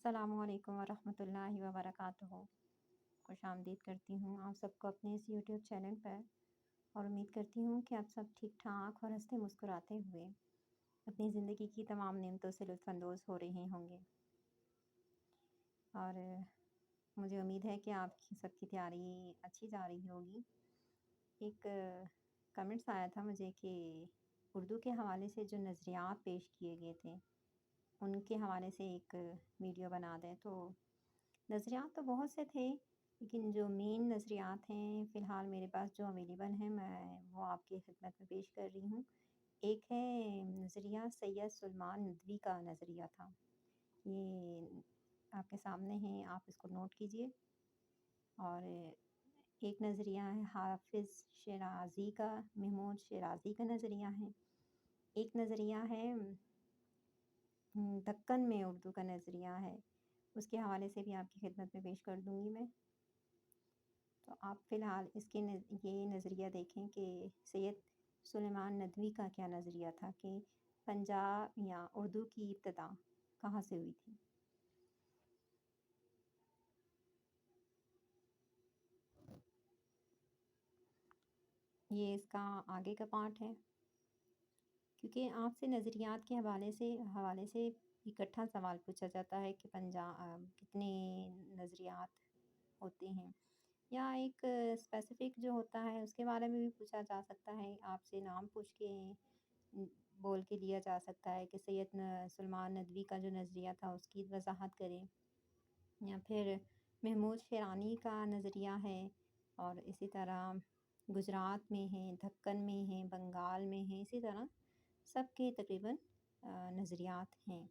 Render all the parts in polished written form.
अस्सलामु अलैकुम वरहमतुल्लाहि वबरकातुहू। खुश आमदीद करती हूँ आप सबको अपने इस यूट्यूब चैनल पर, और उम्मीद करती हूँ कि आप सब ठीक-ठाक और हँसते मुस्कुराते हुए अपनी ज़िंदगी की तमाम नेमतों से लुत्फ़अंदोज़ हो रहे होंगे। और मुझे उम्मीद है कि आपकी सबकी तैयारी अच्छी जा रही होगी। एक कमेंट्स आया था मुझे कि उर्दू के हवाले से जो नज़रियात पेश किए गए थे, उनके हवाले से एक वीडियो बना दें। तो नज़रियात तो बहुत से थे, लेकिन जो मेन नज़रियात हैं फ़िलहाल मेरे पास जो अवेलेबल हैं, मैं वो आपकी खिदमत में पेश कर रही हूँ। एक है नज़रिया सैयद सुलेमान नदवी का नज़रिया था। ये आपके सामने है, आप इसको नोट कीजिए। और एक नज़रिया है हाफ़िज़ शिराज़ी का, महमूद शिराज़ी का नज़रिया है। एक नज़रिया है दक्कन में उर्दू का नज़रिया है, उसके हवाले से भी आपकी खिदमत में पेश कर दूँगी मैं। तो आप फ़िलहाल इसके ये नज़रिया देखें कि सैयद सुलेमान नदवी का क्या नज़रिया था कि पंजाब या उर्दू की इब्तिदा कहाँ से हुई थी। ये इसका आगे का पार्ट है, क्योंकि आपसे नज़रियात के हवाले से इकट्ठा सवाल पूछा जाता है कि कितने नज़रियात होते हैं, या एक स्पेसिफ़िक जो होता है उसके बारे में भी पूछा जा सकता है। आपसे नाम पूछ के बोल के लिया जा सकता है कि सैयद सुलेमान नदवी का जो नज़रिया था उसकी वज़ाहत करें, या फिर महमूद शिरानी का नज़रिया है, और इसी तरह गुजरात में है, दक्कन में है, बंगाल में है, इसी तरह सबके तकरीबन नज़रियात हैं।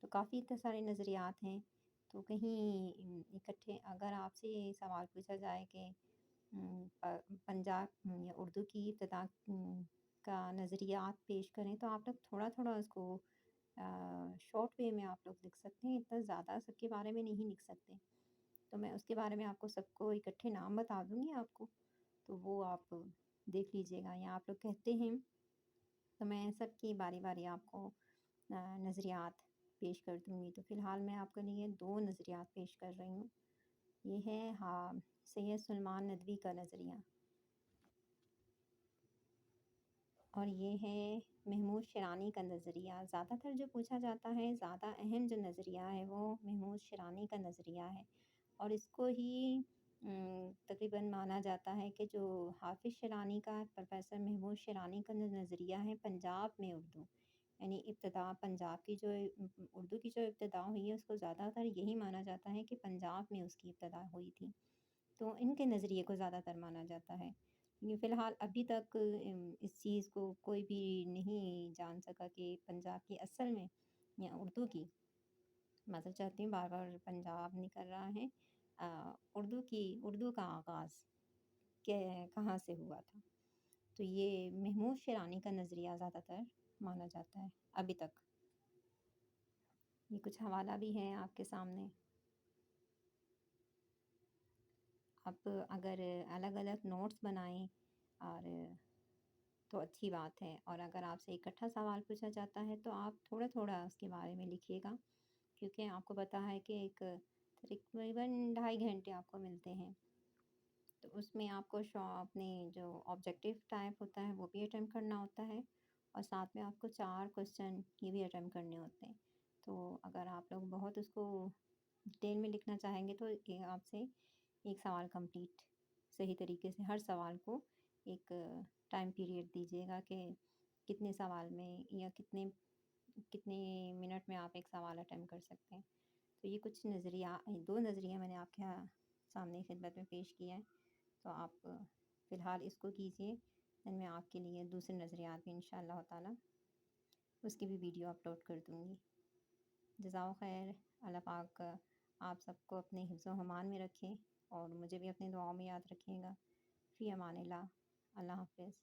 तो काफ़ी इतने सारे नज़रियात हैं। तो कहीं इकट्ठे अगर आपसे ये सवाल पूछा जाए कि पंजाब या उर्दू की इब्तिदा का नज़रियात पेश करें, तो आप लोग थोड़ा-थोड़ा उसको शॉर्ट वे में आप लोग लिख सकते हैं, इतना ज़्यादा सबके बारे में नहीं लिख सकते। तो मैं उसके बारे में आपको सबको इकट्ठे नाम बता दूँगी आपको, तो वो आप देख लीजिएगा, या आप लोग कहते हैं तो मैं सबकी बारी-बारी आपको नज़रियात पेश कर दूँगी। तो फ़िलहाल मैं आपके लिए 2 नज़रियात पेश कर रही हूँ। ये है सैयद सुलेमान नदवी का नज़रिया, और ये है महमूद शिरानी का नज़रिया। ज़्यादातर जो पूछा जाता है, ज़्यादा अहम जो नज़रिया है वो महमूद शिरानी का नज़रिया है, और इसको ही तकरीबन माना जाता है कि जो हाफ़िज़ शिरानी का, प्रोफ़ेसर महमूद शिरानी का नज़रिया है पंजाब में उर्दू, यानी इब्तिदा पंजाब की जो उर्दू की जो इब्तिदा हुई है, उसको ज़्यादातर यही माना जाता है कि पंजाब में उसकी इब्तिदा हुई थी। तो इनके नज़रिए को ज़्यादातर माना जाता है। ये फ़िलहाल अभी तक इस चीज़ को कोई भी नहीं जान सका कि पंजाब की असल में, या उर्दू की, माफ़ी चाहती हूँ बार-बार पंजाब निकल रहा है, उर्दू का आगाज़ कहाँ से हुआ था। तो ये महमूद शिरानी का नज़रिया ज़्यादातर माना जाता है अभी तक। ये कुछ हवाला भी है आपके सामने। आप अगर अलग-अलग नोट्स बनाएँ और तो अच्छी बात है, और अगर आपसे इकट्ठा सवाल पूछा जाता है तो आप थोड़ा-थोड़ा उसके बारे में लिखिएगा, क्योंकि आपको पता है कि एक तकरीबन ढाई घंटे आपको मिलते हैं। तो उसमें आपको अपने जो ऑब्जेक्टिव टाइप होता है वो भी अटेम्प्ट करना होता है, और साथ में आपको 4 क्वेश्चन ये भी अटेम्प्ट करने होते हैं। तो अगर आप लोग बहुत उसको डिटेल में लिखना चाहेंगे तो ये आपसे एक सवाल कंप्लीट सही तरीके से हर सवाल को एक टाइम पीरियड दीजिएगा कि कितने सवाल में, या कितने कितने मिनट में आप एक सवाल अटेम्प्ट कर सकते हैं। तो ये कुछ नज़रिया 2 नज़रिया मैंने आपके सामने खिदमत में पेश किया है। तो आप फ़िलहाल इसको कीजिए, देन मैं आपके लिए दूसरे नज़रियात भी इंशाअल्लाह ताला उसकी भी वीडियो अपलोड कर दूँगी। जज़ाओ ख़ैर, अल्लाह पाक आप सबको अपने हिफ्ज़ व अमान में रखें, और मुझे भी अपनी दुआओं में याद रखिएगा। फ़ी अमानिल्लाह, अल्लाह हाफ़िज़।